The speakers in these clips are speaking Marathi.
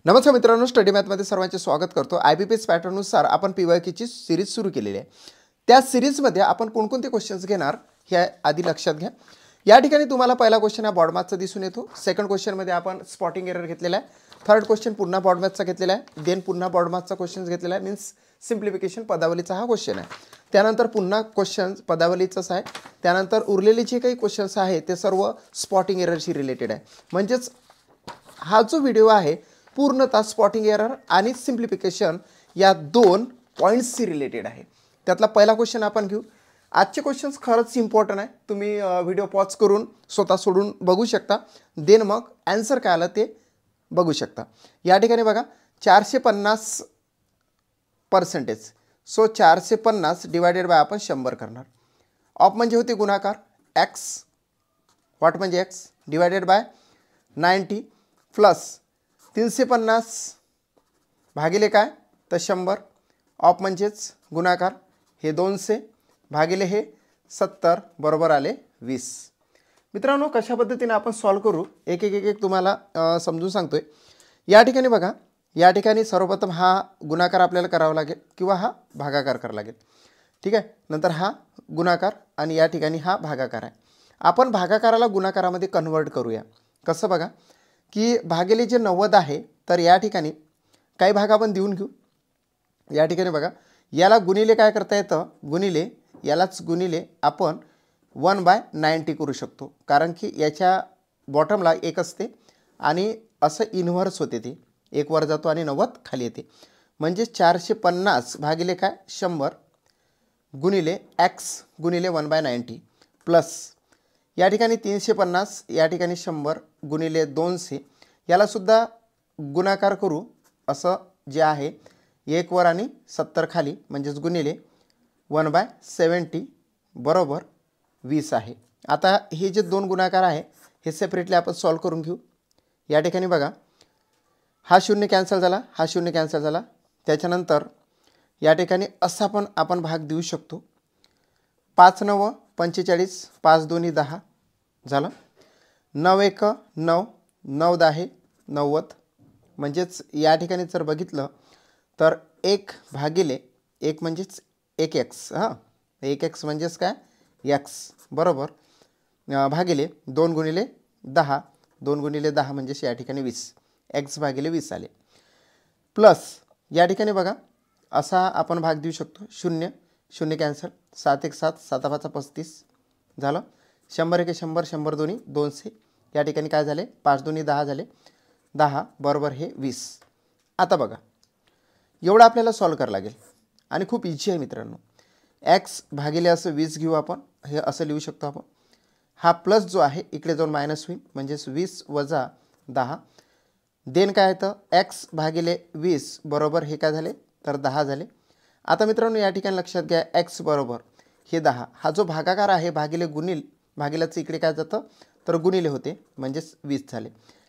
नमस्कार मित्रांनो, स्टडी मॅथमध्ये सर्वांचे स्वागत करतो। आयबीपीएस पॅटर्ननुसार आपण पीवायक्यूची सीरीज सुरू केलेली आहे। त्या सीरीजमध्ये आपण कोणकोणते क्वेश्चन्स घेणार हे आधी लक्षात घ्या। या ठिकाणी तुम्हाला पहिला क्वेश्चन हा बॉर्ड मॅथचा दिसून येतो। सेकंड क्वेश्चनमध्ये आपण स्पॉटिंग एरर घेतलेला आहे। थर्ड क्वेश्चन पुन्हा बॉर्ड मॅथचा घेतलेला आहे। देन पुन्हा बॉर्ड मॅथचा क्वेश्चन्स घेतलेला आहे, मीन्स सिम्प्लिफिकेशन पदावलीचा हा क्वेश्चन आहे। त्यानंतर पुन्हा क्वेश्चन्स पदावलीचाच आहे। त्यानंतर उरलेले जे काही क्वेश्चन्स आहेत ते सर्व स्पॉटिंग एररशी रिलेटेड आहे। म्हणजेच हा जो व्हिडिओ आहे पूर्णतः स्पॉटिंग एरर आणि सिम्प्लिफिकेशन या दोन पॉइंट्सशी रिलेटेड आहे। त्यातला पहिला क्वेश्चन आपण घेऊ। आजचे क्वेश्चन्स खरंच इम्पॉर्टंट आहे। तुम्ही व्हिडिओ पॉज करून स्वतः सोडून बघू शकता, देन मग आन्सर काय आलं ते बघू शकता। या ठिकाणी बघा 450%, सो 450 डिवायडेड बाय आपण 100 करणार। ऑफ म्हणजे होते गुणाकार, एक्स व्हॉट म्हणजे एक्स डिवायडेड बाय 90 प्लस 350 भागिले काय तर 100, ऑफ म्हणजेच गुणाकार, हे 200 भागिले हे 70 बरोबर आले 20। मित्रांनो, कशा पद्धतीने आपण सॉल्व करू एक एक एक एक तुम्हाला समजून सांगतोय। या ठिकाणी बघा, या ठिकाणी सर्वप्रथम हा गुणाकार आपल्याला करावा लागेल किंवा हा भागाकार करावा लागेल, ठीक आहे। नंतर हा गुणाकार आणि या ठिकाणी हा भागाकार आहे। आपण भागाकाराला गुणाकारामध्ये कन्वर्ट करूया। कसं बघा की भागिले जे 90 आहे तर या ठिकाणी काही भाग आपण देऊन घेऊ। या ठिकाणी बघा, याला गुणिले काय करता येतं, गुणिले यालाच गुणिले आपण 1/90 करू शकतो, कारण की याच्या बॉटमला 1 असते आणि असं इन्व्हर्स होते, ते 1 वर जातो आणि 90 खाली येते। म्हणजे 450 भागिले काय 100 गुणिले एक्स गुणिले 1/90 प्लस या ठिकाणी 350 या ठिकाणी 100 गुणिले 200, याला सुद्धा गुणाकार करू, असं जे आहे 1 वर आणि 70 खाली, म्हणजेच गुणिले 1/70 बरोबर 20 आहे। आता हे जे दोन गुणाकार आहे हे सेपरेटली आपण सॉल्व करून घेऊ। या ठिकाणी बघा, हा 0 कॅन्सल झाला, हा 0 कॅन्सल झाला। त्याच्यानंतर या ठिकाणी असा पण आपण भाग देऊ शकतो। 5 9 45, 5 2 10 झालं, 9 1 9, 9 10 90, म्हणजेच या ठिकाणी जर बघितलं तर 1 भागिले 1 म्हणजेच 1x, हां 1x म्हणजेच काय x बरोबर भागिले 2 गुणिले 10, 2 गुणिले 10 म्हणजेच या ठिकाणी 20, x भागिले 20 आले। प्लस या ठिकाणी बघा असा आपण भाग देऊ शकतो, 0 0 कॅन्सल, 7 1 7, 7 5 35 झालं, 100 1 100, 100 2 200, या ठिकाणी काय झाले 5 2 10 झाले, 10 बरोबर हे 20। आता बघा एवढं आपल्याला सॉल्व करावं लागेल आणि खूप इझी आहे मित्रांनो। एक्स भागिले असं 20 घेऊ आपण, हे असं लिहू शकतो आपण। हा प्लस जो आहे इकडे जाऊन मायनस होईल, म्हणजेच 20 वजा 10, देन काय येतं एक्स भागिले 20 बरोबर हे काय झाले तर 10 झाले। आता मित्रांनो या ठिकाणी लक्षात घ्या, एक्स बरोबर हे 10, हा जो भागाकार आहे भागिले गुणिले, भागिल्याचं इकडे काय जातं तर गुणिले होते, म्हणजेच 20 झाले।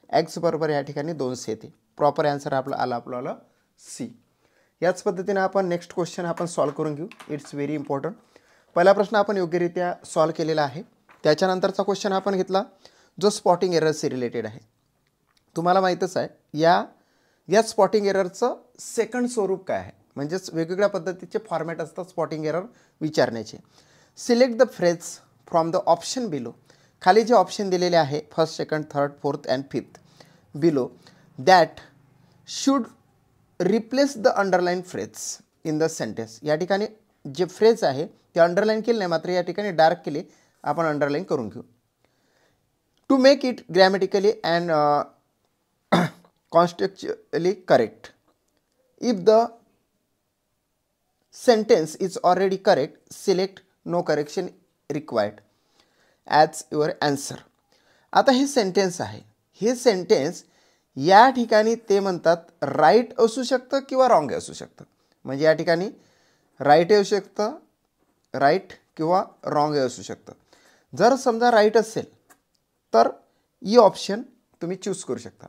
एक्स बरोबर या ठिकाणी 200 येते। प्रॉपर आन्सर आपला सी। याच पद्धतीने आपण नेक्स्ट क्वेश्चन आपण सॉल्व करून घेऊ। It's very important. पहिला प्रश्न आपण योग्यरित्या सॉल्व केलेला आहे। त्याच्यानंतरचा क्वेश्चन आपण घेतला जो स्पॉटिंग एररशी रिलेटेड आहे। तुम्हाला माहीतच आहे या स्पॉटिंग एररचं सेकंड स्वरूप काय आहे, म्हणजेच वेगवेगळ्या पद्धतीचे फॉर्मॅट असतात स्पॉटिंग एरर विचारण्याचे। Select the phrase from the option below, खाली जे ऑप्शन दिलेले आहे first second third fourth and fifth below that should replace the underline phrase in the sentence. या ठिकाणी जे फ्रेज आहे ते अंडरलाइन केले नाही, मात्र या ठिकाणी डार्क केले, आपण अंडरलाइन करून घेऊ। To make it grammatically and contextually correct, if the sentence is already correct select no correction required as your answer. आता हे सेंटेन्स आहे, हे सेंटेन्स या ठिकाणी ते म्हणतात राईट असू शकतं किंवा रॉंग असू शकतं। म्हणजे या ठिकाणी राईट असू शकतं, राईट किंवा रॉंग असू शकतं। जर समजा राईट असेल तर ई ऑप्शन तुम्ही चूज करू शकता,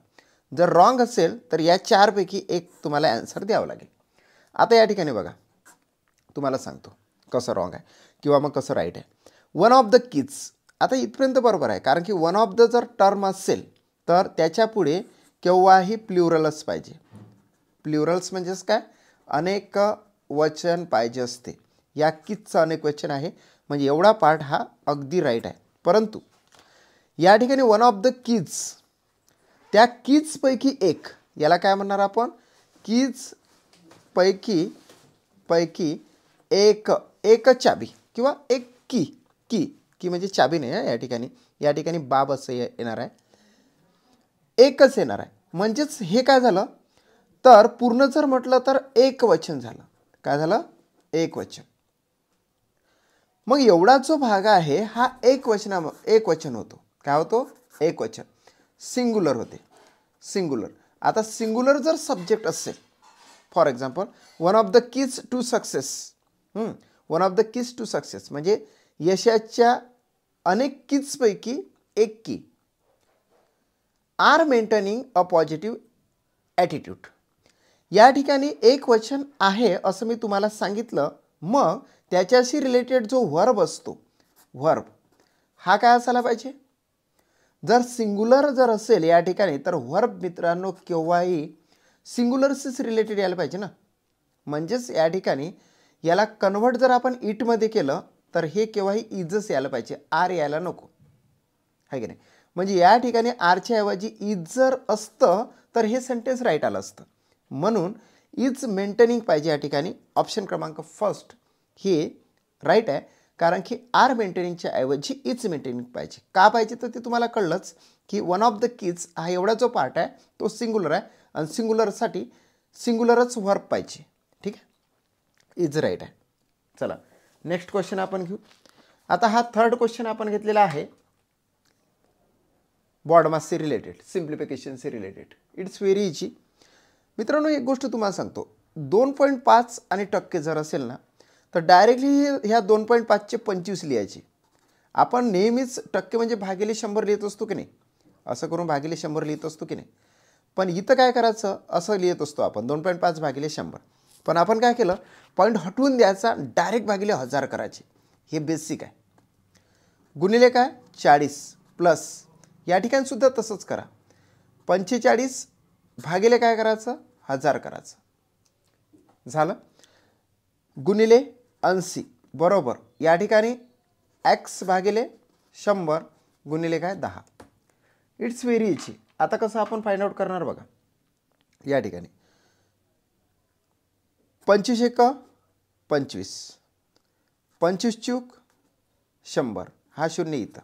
जर रॉंग असेल तर या चारपैकी एक तुम्हाला आन्सर द्यावं लागेल। आता या ठिकाणी बघा तुम्हाला सांगतो कसं रॉंग आहे किंवा मग कसं राईट आहे। वन ऑफ द किड्स, आता इथपर्यंत बरोबर आहे, कारण की वन ऑफ द जर टर्म असेल तर त्याच्या पुढे केव्हाही प्लुरलच पाहिजे. प्लुरल्स म्हणजेच काय, अनेक वचन पाहिजे असते. या किजचं अनेक वचन आहे, म्हणजे एवढा पार्ट हा अगदी राईट आहे. परंतु या ठिकाणी वन ऑफ द कीज, त्या कीजपैकी एक, याला काय म्हणणार आपण, कीज पैकी एक चाबी किंवा एक की म्हणजे चाबी नाही आहे या ठिकाणी बाब असं येणार आहे, एकच येणार आहे. म्हणजेच हे काय झालं तर पूर्ण जर म्हटलं तर एक वचन झालं. काय झालं, एक वचन. मग एवढा जो भाग आहे हा एक वचन होतो. काय होतो, एक वचन, सिंग्युलर होते, सिंग्युलर. आता सिंग्युलर जर सब्जेक्ट असेल, for example one of the keys to success, one of the keys to success म्हणजे यशाच्या अनेक कीजपैकी एक key, are maintaining a positive attitude. या ठिकाणी एक वचन आहे असं मी तुम्हाला सांगितलं. मग त्याच्याशी रिलेटेड जो व्हर्ब असतो, व्हर्ब हा काय असायला पाहिजे. जर सिंग्युलर जर असेल या ठिकाणी तर व्हर्ब मित्रांनो केव्हाही सिंग्युलरशीच रिलेटेड यायला पाहिजे ना. म्हणजेच या ठिकाणी याला कन्व्हर्ट जर आपण इटमध्ये केलं तर हे केव्हाही इजच यायला पाहिजे, आर यायला नको, आहे की नाही. म्हणजे या ठिकाणी आरच्या ऐवजी इज जर असतं तर हे सेंटेन्स राईट आलं असतं. म्हणून इज मेंटेनिंग पाहिजे या ठिकाणी. ऑप्शन क्रमांक फर्स्ट हे राईट आहे, कारण की आर मेंटेनिंगच्या ऐवजी इज मेंटेनिंग पाहिजे. का पाहिजे तर ते तुम्हाला कळलंच की वन ऑफ द कीज हा एवढा जो पार्ट आहे तो सिंग्युलर आहे आणि सिंग्युलरसाठी सिंग्युलरच व्हर्ब पाहिजे. ठीक आहे, इज राईट आहे. चला नेक्स्ट क्वेश्चन आपण घेऊ. आता हा थर्ड क्वेश्चन आपण घेतलेला आहे बॉडमासशी रिलेटेड, सिम्प्लिफिकेशनशी रिलेटेड. इट्स व्हेरी इझी मित्रांनो. एक गोष्ट तुम्हाला सांगतो, 2.5 आणि टक्के जर असेल ना तर डायरेक्टली ह्या 2.5चे 25 लिहायचे. आपण नेहमीच टक्के म्हणजे भागिले 100 लिहित असतो की नाही, असं करून भागिले 100 लिहित असतो की नाही. पण इथं काय करायचं, असं लिहित असतो आपण 2.5 भागिले 100. पण आपण काय केलं, पॉईंट हटवून द्यायचा, डायरेक्ट भागिले 1000 करायचे. हे बेसिक आहे. गुणिले काय 40 प्लस, या ठिकाणी सुद्धा तसंच करा. 45 भागिले काय करायचं 1000 करायचं. झालं. गुणिले 80 बरोबर या ठिकाणी x भागिले 100 गुणिले काय 10. It's very easy. आता कसं आपण फाइंड आउट करणार बघा. या ठिकाणी 25 एक 25, 25 चूक 100, हा शून्य इथं,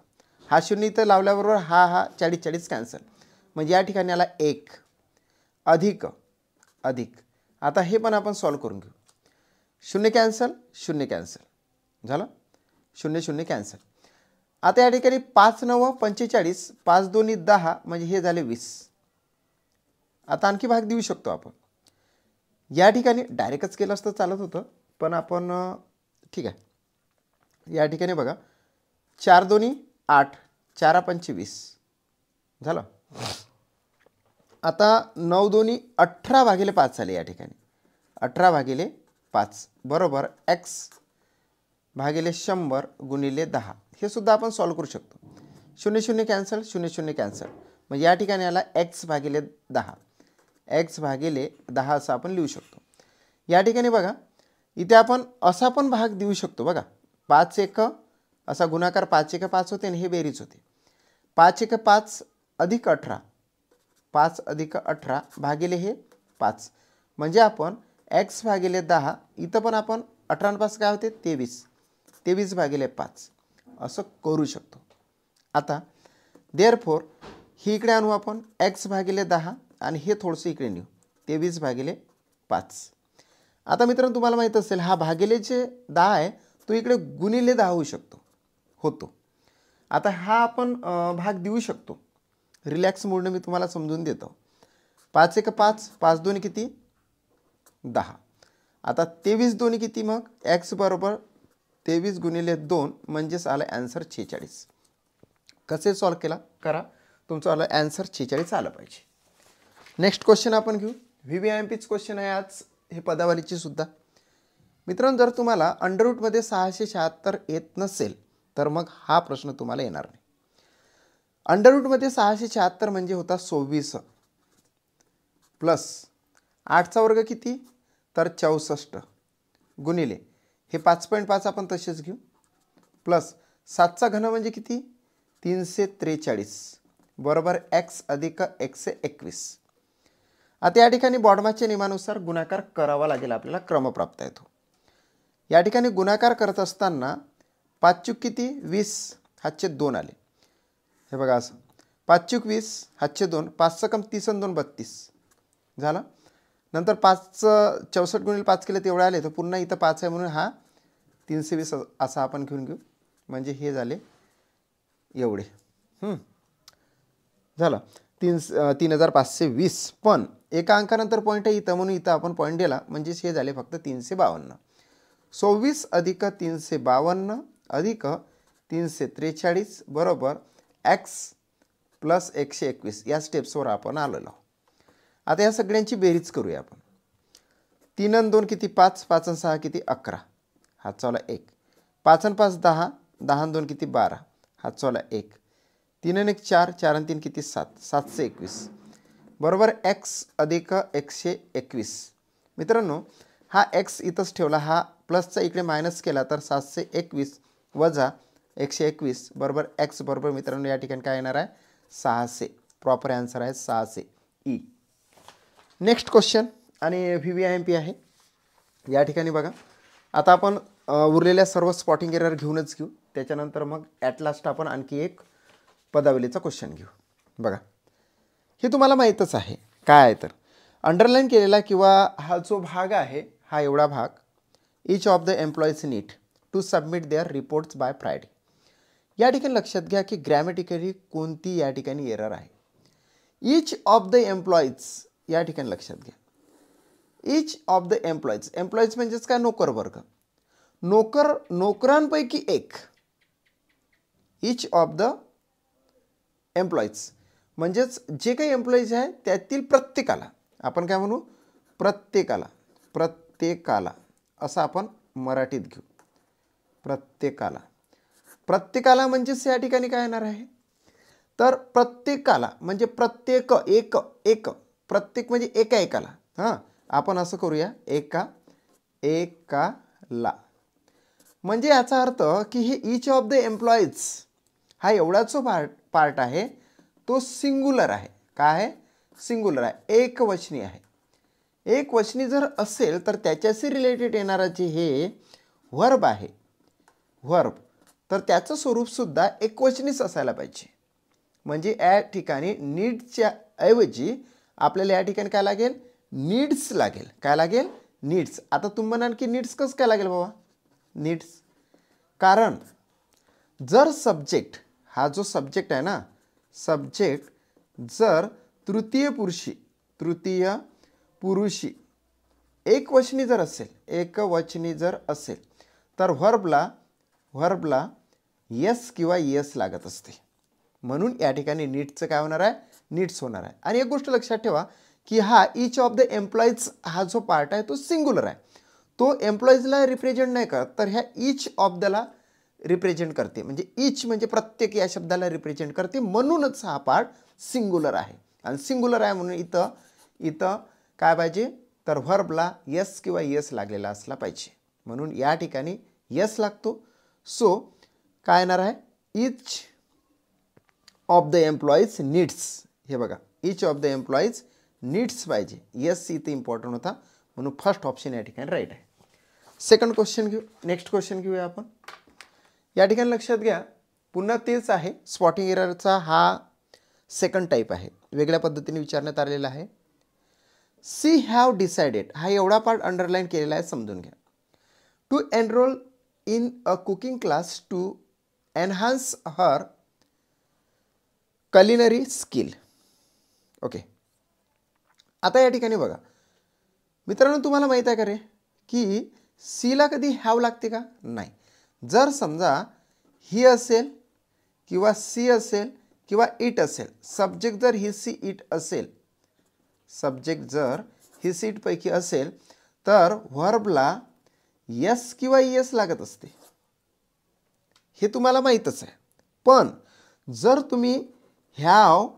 हा शून्य इथं लावल्याबरोबर हा 40 कॅन्सल. म्हणजे या ठिकाणी आला 1 अधिक. आता हे पण आपण सॉल्व करून घेऊ. शून्य कॅन्सल, शून्य कॅन्सल झालं, 0 कॅन्सल. आता या ठिकाणी 5 9 45, 5 2 10 म्हणजे हे झाले 20. आता आणखी भाग देऊ शकतो आपण. या ठिकाणी डायरेक्टच केलं असतं चालत होतं, पण आपण ठीक आहे. या ठिकाणी बघा 4 2 8, 4 5 20 झालं. आता 9 2 18 भागिले 5 झाले. या ठिकाणी 18 भागिले 5 बरोबर x भागिले 100 गुणिले 10. हे सुद्धा आपण सॉल्व करू शकतो. 0 कॅन्सल, 0 कॅन्सल म्हणजे या ठिकाणी आला x भागिले 10, x भागिले 10 असं आपण लिहू शकतो. या ठिकाणी बघा इथे आपण असा पण भाग देऊ शकतो बघा. 5 1 असा गुणाकार 5 1 5 होते आणि हे बेरीज होते. 5 1 5 अधिक 18, 5 अधिक 18 भागिले हे 5 म्हणजे आपण x भागिले 10, इथं पण आपण 18 पास काय होते 23 भागिले 5 असं करू शकतो. आता देअरफॉर ही इकडे आणू आपण x भागिले 10 आणि हे थोडंसं इकडे नेऊ 23 भागिले 5. आता मित्रांनो तुम्हाला माहीत असेल हा भागिले जे 10 आहे तो इकडे गुणिले 10 होऊ शकतो, होतो. आता हा आपण भाग देऊ शकतो. रिलॅक्स मूडने मी तुम्हाला समजून देतो. 5 1 5, 5 2 किती 10. आता 23 2 किती मग x बरोबर 23 गुणिले 2 म्हणजेच आलं ॲन्सर 46. कसे सॉल्व केला करा, तुमचं आलं ॲन्सर 46 आलं पाहिजे. नेक्स्ट क्वेश्चन आपण घेऊ. VVIMPच क्वेश्चन आहे आज, हे पदावलीची सुद्धा. मित्रांनो जर तुम्हाला अंडररूटमध्ये 676 येत नसेल तर मग हा प्रश्न तुम्हाला येणार नाही. अंडररूटमध्ये 676 म्हणजे होता 26. प्लस 8चा वर्ग किती तर 64 गुणिले हे 5.5 आपण तसेच घेऊ प्लस 7चा घन म्हणजे किती 343 बरोबर x अधिक 121. आता या ठिकाणी बॉडमाच्या नियमानुसार गुणाकार करावा लागेल आपल्याला क्रमप्राप्त आहे तो. या ठिकाणी गुणाकार करत असताना 5 चूक किती 20 हातचे 2 आले. हे बघा असं 5 चूक 20 हातचे 2 5 कम 30 आणि 2 32 झालं. नंतर 5 64 गुणिले 5 केले तेवढे आले तर पुन्हा इथं 5 आहे म्हणून हा 320 असा आपण घेऊन घेऊ म्हणजे हे झाले एवढे. झालं 3520 पण एका अंकानंतर पॉईंट आहे इथं म्हणून इथं आपण पॉईंट दिला म्हणजे हे झाले फक्त 352. 24 अधिक 352 अधिक 343 बरोबर x प्लस 121 या स्टेप्सवर आपण आलेलो. आता या सगळ्यांची बेरीज करूया आपण. 3 आणि 2 किती 5 5 आणि 6 किती 11 हात चावला 1 5 आणि 5 10 10 आणि 2 किती 12 हात चावला 1 3 आणि 1 4 4 आणि 3 किती 7 721 बरोबर x अधिक 121. मित्रांनो हा x इथंच ठेवला हा प्लसचा इकडे मायनस केला तर 721 वजा 121 बरोबर x बरोबर मित्रांनो या ठिकाणी काय येणार आहे 600. प्रॉपर आन्सर आहे 600 ई. नेक्स्ट क्वेश्चन आणि VVIMP आहे. या ठिकाणी बघा आता आपण उरलेल्या सर्व स्पॉटिंग एरर घेऊनच घेऊ त्याच्यानंतर मग ॲट लास्ट आपण आणखी एक पदावलीचा क्वेश्चन घेऊ. बघा हे तुम्हाला माहीतच आहे काय आहे तर अंडरलाईन केलेला किंवा हा जो भाग आहे हा एवढा भाग each of the employees need to submit their reports by Friday. या ठिकाणी लक्षात घ्या की ग्रॅमॅटिकली कोणती या ठिकाणी एरर आहे. इच ऑफ द एम्प्लॉईज या ठिकाणी लक्षात घ्या इच ऑफ द एम्प्लॉईज एम्प्लॉईज म्हणजेच काय नोकर वर्ग नोकरांपैकी एक इच ऑफ द एम्प्लॉईज म्हणजेच जे काही एम्प्लॉईज आहे त्यातील प्रत्येकाला आपण काय म्हणू प्रत्येकाला असं आपण मराठीत घेऊ. प्रत्येकाला म्हणजेच या ठिकाणी काय येणार आहे तर प्रत्येकाला म्हणजे प्रत्येक एक प्रत्येक म्हणजे एकाला हां आपण असं करूया एकाला म्हणजे याचा अर्थ की हे इच ऑफ द एम्प्लॉईज हा एवढा जो पार्ट आहे तो सिंग्युलर आहे. काय आहे सिंग्युलर आहे एकवचनी आहे. एकवचनी जर असेल तर त्याच्याशी रिलेटेड येणारा जे हे व्हर्ब आहे व्हर्ब तर त्याचं स्वरूपसुद्धा एकवचनीच असायला पाहिजे. म्हणजे या ठिकाणी नीड्सच्या ऐवजी आपल्याला या ठिकाणी काय लागेल नीड्स लागेल. काय लागेल नीड्स. आता तुम्ही म्हणाल की नीड्स कसं काय लागेल बाबा नीड्स कारण जर सब्जेक्ट हा जो सब्जेक्ट आहे ना सब्जेक्ट जर तृतीय पुरुषी एकवचनी जर असेल तर व्हर्बला यस किंवा यस लागत असते. म्हणून या ठिकाणी नीड्सचं काय होणार आहे नीड्स होणार आहे. आणि एक गोष्ट लक्षात ठेवा की हा इच ऑफ द एम्प्लॉईज हा जो पार्ट आहे तो सिंग्युलर आहे. तो एम्प्लॉईजला रिप्रेझेंट नाही करत तर ह्या इच ऑफ दला रिप्रेझेंट करते. म्हणजे इच म्हणजे प्रत्येक या शब्दाला रिप्रेझेंट करते म्हणूनच हा पार्ट सिंग्युलर आहे. आणि सिंग्युलर आहे म्हणून इथं काय पाहिजे तर व्हर्बला यस किंवा यस लागलेला असला पाहिजे. म्हणून या ठिकाणी यस लागतो. सो काय येणार आहे इच ऑफ द एम्प्लॉईज नीड्स. हे बघा इच ऑफ द एम्प्लॉईज नीड्स पाहिजे. यस इथे इम्पॉर्टंट होता म्हणून फर्स्ट ऑप्शन या ठिकाणी राईट आहे. सेकंड क्वेश्चन घेऊ. नेक्स्ट क्वेश्चन घेऊया आपण. या ठिकाणी लक्षात घ्या पुन्हा तेच आहे स्पॉटिंग एररचा हा सेकंड टाईप आहे वेगळ्या पद्धतीने विचारण्यात आलेला आहे. सी हॅव डिसाइडेड हा एवढा पार्ट अंडरलाईन केलेला आहे समजून घ्या. To enrol in a cooking class to enhance her culinary skill. Okay आता या ठिकाणी बघा मित्रांनो तुम्हाला माहीत आहे का रे की सीला कधी हॅव लागते का नाही. जर समजा ही असेल किंवा सी असेल किंवा इट असेल सब्जेक्ट जर ही सी इट असेल पैकी असेल तर व्हर्बला यस किंवा यस लागत असते. हे तुम्हाला माहीतच आहे. पण जर तुम्ही हॅव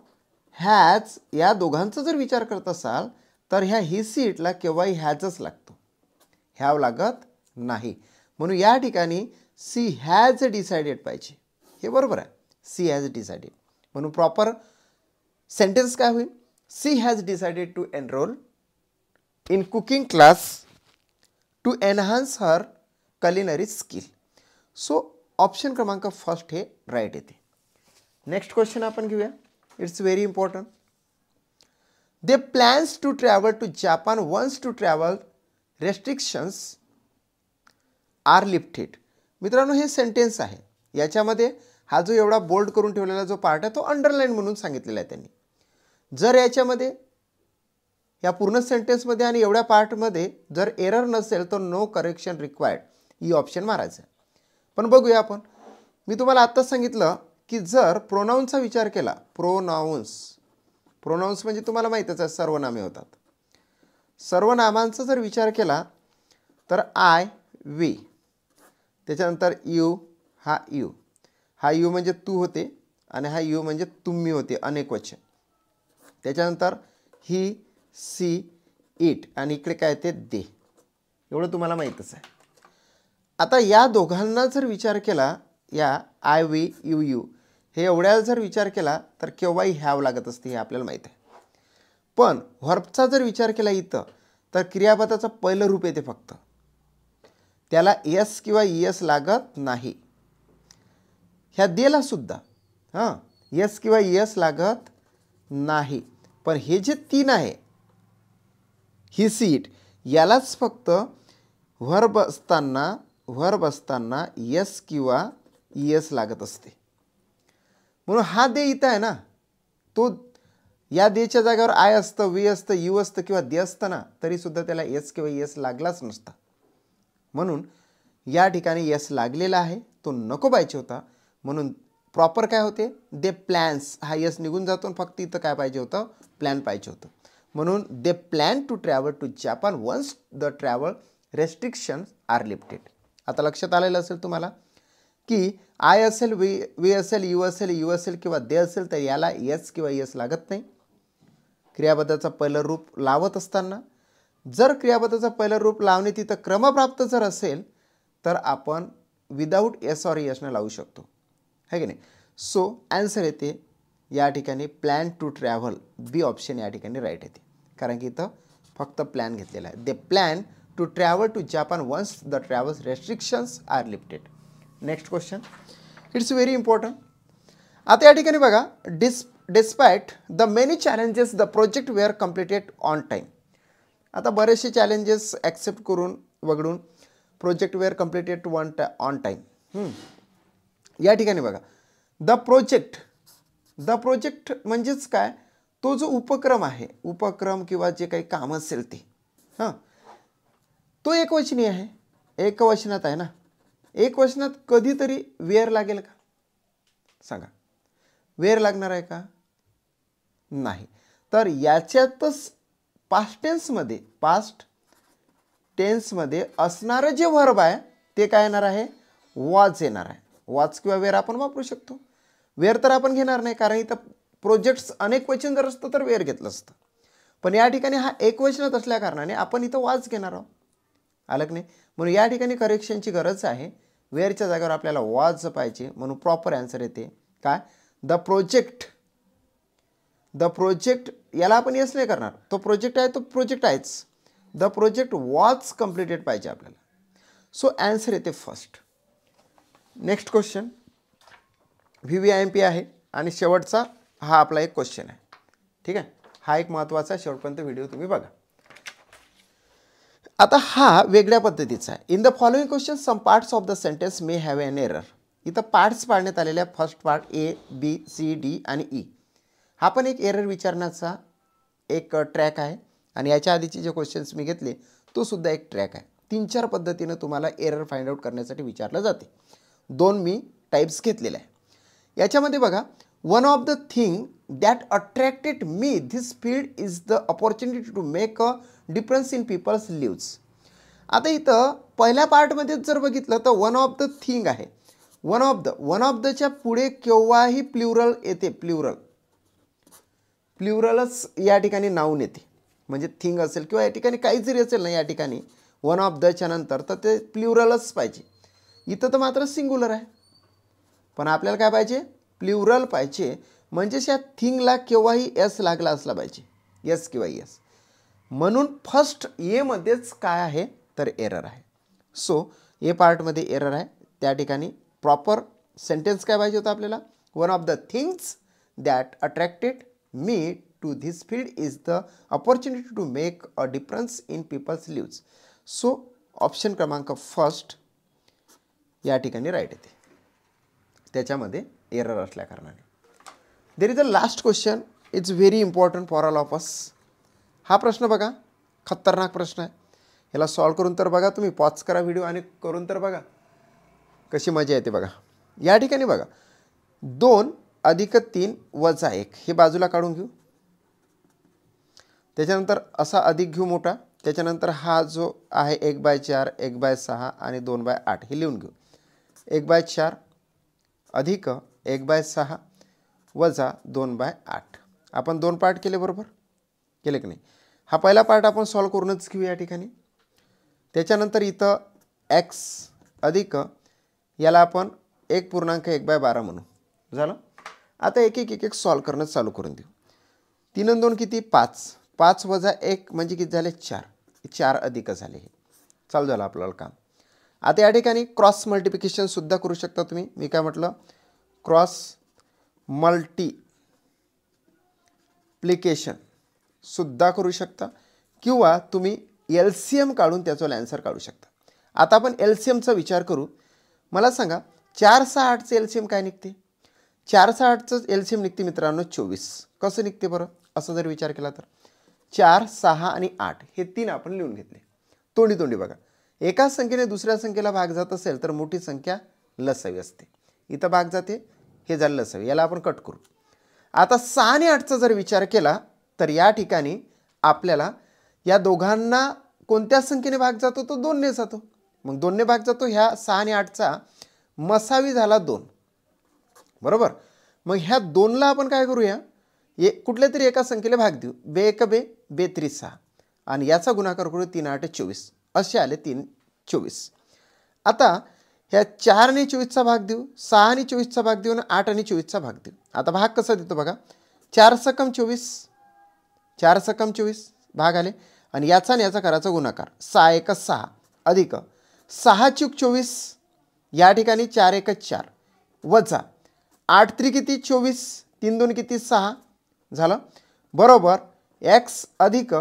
हॅज या दोघांचा जर विचार करत असाल तर ह्या ही सीटला केव्हाही हॅजच लागतो, हॅव लागत नाही. म्हणून या ठिकाणी सी हॅज डिसाइडेड पाहिजे. हे बरोबर आहे, सी हॅज डिसाइडेड. म्हणून प्रॉपर सेंटेन्स काय होईल? She has decided to enrol in cooking class to enhance her culinary skill. So option क्रमांक फर्स्ट हे राईट येते. नेक्स्ट क्वेश्चन आपण घेऊया. It's very important. They plans to travel to Japan once to travel restrictions are lifted. मित्रांनो, हे सेंटेन्स आहे. याच्यामध्ये हा जो एवढा बोल्ड करून ठेवलेला जो पार्ट आहे तो अंडरलाईन म्हणून सांगितलेला आहे त्यांनी. जर याच्यामध्ये या पूर्ण सेंटेन्समध्ये आणि एवढ्या पार्टमध्ये जर एरर नसेल तर नो करेक्शन रिक्वायर्ड ही ऑप्शन मारायचं आहे. पण बघूया आपण. मी तुम्हाला आत्ताच सांगितलं की जर प्रोनाऊनचा विचार केला, प्रोनाऊन्स म्हणजे तुम्हाला माहीतच आहे सर्वनामे होतात. सर्वनामांचा जर विचार केला तर आय, वी, त्याच्यानंतर यू, हा यू म्हणजे तू होते आणि हा यू म्हणजे तुम्ही होते अनेक वचन. त्याच्यानंतर ही, सी, इट आणि इकडे काय ते दे. एवढं तुम्हाला माहीतच आहे. आता या दोघांना जर विचार केला, या आय, वी, यू हे एवढ्या जर विचार केला तर केव्हाही हॅव लागत असते, हे आपल्याला माहीत आहे. पण व्हर्बचा जर विचार केला इथं तर क्रियापदाचं पहिलं रूप येते फक्त, त्याला एस किंवा ईएस लागत नाही. ह्या देला सुद्धा एस किंवा ईएस लागत नाही. पण हे जे तीन आहे, ही सीट, यालाच फक्त व्हर्ब असताना एस किंवा ईएस लागत असते. म्हणून हा दे इथं आहे ना, तो या देच्या जागेवर आय असतं, वी असतं, यू असतं किंवा दे असतं ना, तरीसुद्धा त्याला एस किंवा ईएस लागलाच नसता. म्हणून या ठिकाणी एस लागलेला आहे, तो नको पाहिजे होता. म्हणून प्रॉपर काय होते? दे प्लॅन्स, हा एस निघून जातो, फक्त इथं काय पाहिजे होतं? प्लॅन पाहिजे होतं. म्हणून they plan to travel to Japan once the travel restrictions are lifted. आता लक्षात आलेलं असेल तुम्हाला की आय असेल, वी असेल, यू असेल किंवा दे असेल तर याला एस किंवा ईएस लागत नाही क्रियापदाचं पहिलं रूप लावत असताना. जर क्रियापदाचं पहिलं रूप लावणे तिथं क्रमप्राप्त जर असेल तर आपण विदाऊट एस ऑर ईएसनं लावू शकतो, है की नाही. सो ॲन्सर येते या ठिकाणी plan to travel, b option या ठिकाणी राईट येते, कारण की इथं फक्त प्लॅन घेतलेला आहे. They plan to travel to Japan once the travels restrictions are lifted. Next question, it's very important. आता या ठिकाणी बघा, despite the many challenges the project were completed on time. आता बरेचसे चॅलेंजेस ॲक्सेप्ट करून वगळून project were completed on time. या ठिकाणी बघा, द प्रोजेक्ट म्हणजेच काय? तो जो उपक्रम आहे, उपक्रम किंवा जे काही काम असेल ते तो एकवचनी आहे, एकवचनात आहे ना. एकवचनात कधीतरी वेअर लागेल का? सांगा, वेअर लागणार आहे का? नाही. तर याच्यातच पास्ट टेन्समध्ये असणारं जे व्हर्ब आहे ते काय येणार आहे? वॉज येणार आहे. वॉज किंवा वेअर आपण वापरू शकतो. वेअर तर आपण घेणार नाही, कारण इथं प्रोजेक्ट्स अनेक वचन जर असतं तर वेअर घेतलं असतं. पण या ठिकाणी हा एकवचनात असल्या कारणाने आपण इथं वॉज घेणार आहोत. आलं की नाही? म्हणून या ठिकाणी करेक्शनची गरज आहे. वेअरच्या जागेवर आपल्याला वॉज पाहिजे, म्हणून प्रॉपर आन्सर येते काय? The project. याला आपण येस नाही करणार, तो प्रोजेक्ट आहे तो प्रोजेक्ट आहेच. द प्रोजेक्ट वॉज कम्प्लिटेड पाहिजे आपल्याला. सो ॲन्सर येते फर्स्ट. नेक्स्ट क्वेश्चन VVIMP आहे आणि शेवटचा हा आपला एक क्वेश्चन आहे. ठीक आहे, हा एक महत्त्वाचा शेवटपर्यंत व्हिडिओ तुम्ही बघा. आता हा वेगळ्या पद्धतीचा आहे. In the following question some parts of the sentence may have an error. इथं पार्ट्स पाडण्यात आलेल्या first part A, B, C, D आणि E. हा पण एक एरर विचारण्याचा एक ट्रॅक आहे आणि याच्या आधीचे जे क्वेश्चन्स मी घेतले तो सुद्धा एक ट्रॅक आहे. 3-4 पद्धतीनं तुम्हाला एरर फाइंड आउट करण्यासाठी विचारलं जाते. 2 मी टाईप्स घेतलेले आहे. याच्यामध्ये बघा, one of the thing that attracted me this field is the opportunity to make a difference in people's lives. आता इथं पहिल्या पार्टमध्ये जर बघितलं तर वन ऑफ द थिंग आहे. वन ऑफ दच्या पुढे केव्हाही प्ल्युरल येते, प्ल्युरलच या ठिकाणी नाऊन येते. म्हणजे थिंग असेल किंवा या ठिकाणी काही जरी असेल ना या ठिकाणी वन ऑफ दच्या नंतर तर ते प्ल्युरलच पाहिजे. इथं तर मात्र सिंग्युलर आहे, पण आपल्याला काय पाहिजे, प्ल्युरल पाहिजे. म्हणजेच या थिंगला केव्हाही एस लागला असला पाहिजे, एस किंवा एस. म्हणून फर्स्ट ए मध्येच काय आहे तर एरर आहे. सो ए पार्टमध्ये एरर आहे. त्या ठिकाणी प्रॉपर सेंटेन्स काय पाहिजे होतं आपल्याला, one of the things that attracted me to this field is the opportunity to make a difference in people's lives. So option क्रमांक फर्स्ट या ठिकाणी राईट येते, त्याच्यामध्ये एरर असल्या कारणाने. There is a last question, it's very important for all of us. हा प्रश्न बघा, खतरनाक प्रश्न आहे. याला सॉल्व करून तर बघा, तुम्ही पॉज करा व्हिडिओ आणि करून तर बघा कशी मजा येते बघा. या ठिकाणी बघा 2 अधिक 3 वजा 1 हे बाजूला काढून घेऊ. त्याच्यानंतर असा अधिक घेऊ मोठा. त्याच्यानंतर हा जो आहे 1/4 1/6 आणि 2/8 हे लिहून घेऊ. 1/4 अधिक 1/6 वजा 2/8. आपण 2 पार्ट केले, बरोबर केले की नाही. हा पहिला पार्ट आपण सॉल्व करूनच घेऊ या ठिकाणी. त्याच्यानंतर इथं एक्स अधिक याला आपण 1.1/12 म्हणू. झालं. आता एक एक एक एक सॉल्व करणं चालू करून देऊ. 3 आणि 2 किती 5. 5 वजा 1 म्हणजे किती झाले 4. 4 अधिक झाले. हे चालू झालं आपल्याला काम. आता या ठिकाणी क्रॉस मल्टिप्लिकेशन सुद्धा करू शकता तुम्ही. मी काय म्हटलं, क्रॉस मल्टिप्लिकेशन सुद्धा करू शकता किंवा तुम्ही LCM काढून त्याचा आन्सर काढू शकता. आता आपण LCMचा विचार करू. मला सांगा 4, 6, 8चं LCM काय निघते. 4, 6, 8चं LCM निघते मित्रांनो 24. कसं निघते बरं, असं जर विचार केला तर 4, 6 आणि 8 हे 3 आपण लिहून घेतले तोंडी तोंडी. बघा एका संख्येने दुसऱ्या संख्येला भाग जात असेल तर मोठी संख्या लसावी असते. इथं भाग जाते, हे झालं लसावी. याला आपण कट करू. आता 6 आणि 8चा जर विचार केला तर या ठिकाणी आपल्याला या दोघांना कोणत्या संख्येने भाग जातो, तो 2ने जातो. मग 2ने भाग जातो. ह्या 6 आणि 8चा मसावी झाला 2, बरोबर. मग ह्या 2ला आपण काय करूया, कुठल्या तरी एका संख्येला भाग देऊ. 2 1 2 2 3 6 आणि याचा गुणाकार करू. 3 8 24 असे आले 3 24. आता ह्या 4 आणि 24चा भाग देऊ, 6 आणि 24चा भाग देऊ आणि 8 आणि 24चा भाग देऊ. आता भाग कसा देतो बघा, 4 सकम 24 4 सकम 24 भाग आले आणि याचा आणि याचा करायचा गुणाकार. 6 1 6 अधिक 6 चूक 24 या ठिकाणी 4 1 4 वजा 8 3 किती 24 3 2 किती 6 झालं, बरोबर. एक्स अधिक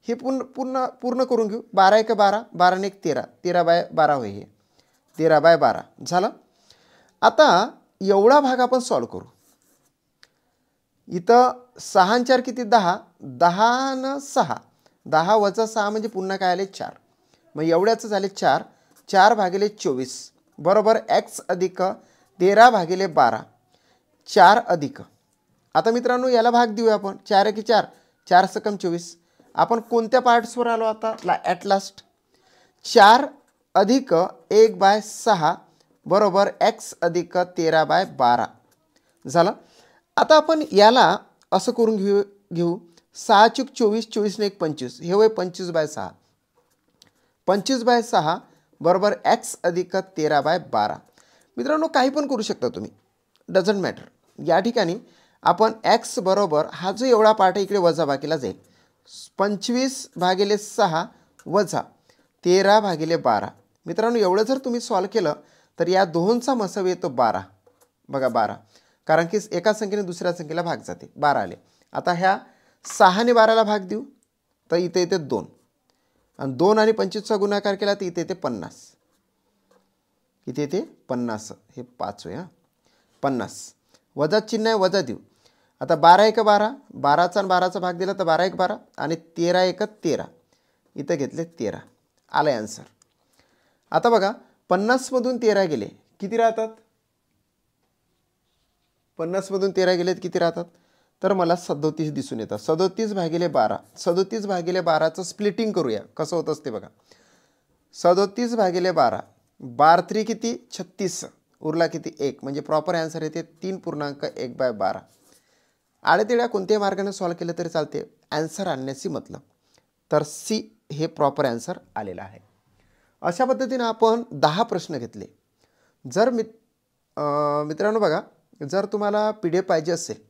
हे पूर्ण करून घेऊ. 12 1 12 12 1 13 13/12 होय. हे 13/12 झालं. आता एवढा भाग आपण सॉल्व करू. इथं 6 आणि 4 किती 10 10 आणि 6 10 वजा 6 म्हणजे पुन्हा काय आले 4. मग एवढ्याचं झाले 4 4/24 बरोबर. एक्स अधिक 13/12 4 अधिक. आता मित्रांनो याला भाग देऊया आपण. 4 1 4 4 सकम 24. आपण कोणत्या पार्ट्सवर आलो आता ॲट लास्ट. 4 अधिक 1/6 बरोबर एक्स अधिक 13/12 झालं. आता आपण याला असं करून घेऊ 6 चूक 24 24 ने 1 25 हे होय 25/6 25/6 बरोबर एक्स अधिक 13/12. मित्रांनो काही पण करू शकता तुम्ही, डझंट मॅटर. या ठिकाणी आपण एक्स बरोबर हा जो एवढा पार्ट आहे इकडे वजा बाकीला जाईल. 25/6 वजा 13/12. मित्रांनो एवढं जर तुम्ही सॉल्व केलं तर या दोनचा मसावी येतो 12. बघा 12, कारण की एका संख्येने दुसऱ्या संख्येला भाग जाते. 12 आले. आता ह्या 6 ने 12ला भाग देऊ तर इथे येते 2 आणि 2 आणि 25चा गुणाकार केला तर इथे येते 50. इथे येते 50. हे 5 होय. 50 वजा चिन्ह आहे, वजा देऊ. आता 12 1 12 12चा आणि 12चा भाग दिला तर 12 1 12 आणि 13 1 13 इथं घेतले 13 आलं आन्सर. आता बघा 50 मधून 13 गेले किती राहतात, 50 मधून 13 गेले किती राहतात तर मला 37 दिसून येतात. 37/12 37/12चं स्प्लिटिंग करूया कसं होत असते बघा. 37/12 12 किती 36 उरला किती 1 म्हणजे प्रॉपर आन्सर येते 3.1/12. आळेतेळ्या कोणत्याही मार्गाने सॉल्व केलं तरी चालते, आन्सर आणण्याची मतलब. तर सी हे प्रॉपर ॲन्सर आलेलं आहे. अशा पद्धतीने आपण 10 प्रश्न घेतले. जर मित्रांनो बघा, जर तुम्हाला PDF पाहिजे असेल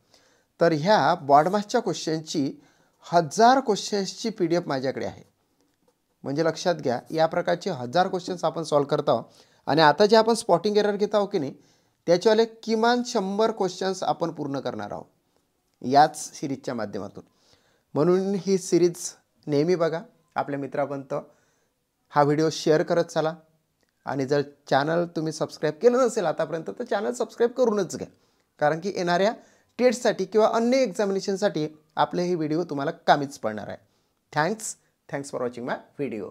तर ह्या बॉडमासच्या क्वेश्चनची 1000 क्वेश्चन्सची PDF माझ्याकडे आहे. म्हणजे लक्षात घ्या, या प्रकारचे 1000 क्वेश्चन्स आपण सॉल्व करत आहोत. आणि आता जे आपण स्पॉटिंग एरर घेत आहोत की नाही, त्याच्यावाले किमान 100 क्वेश्चन्स आपण पूर्ण करणार आहोत याच सिरीजच्या माध्यमातून. म्हणून ही सिरीज नेहमी बघा, आपल्या मित्रापर्यंत हा व्हिडिओ शेअर करत चला. आणि जर चॅनल तुम्ही सबस्क्राईब केलं नसेल आतापर्यंत तर चॅनल सबस्क्राईब करूनच घ्या, कारण की येणाऱ्या टेटसाठी किंवा अन्य एक्झामिनेशनसाठी आपले हे व्हिडिओ तुम्हाला कामीच पडणार आहे. Thanks for watching my video.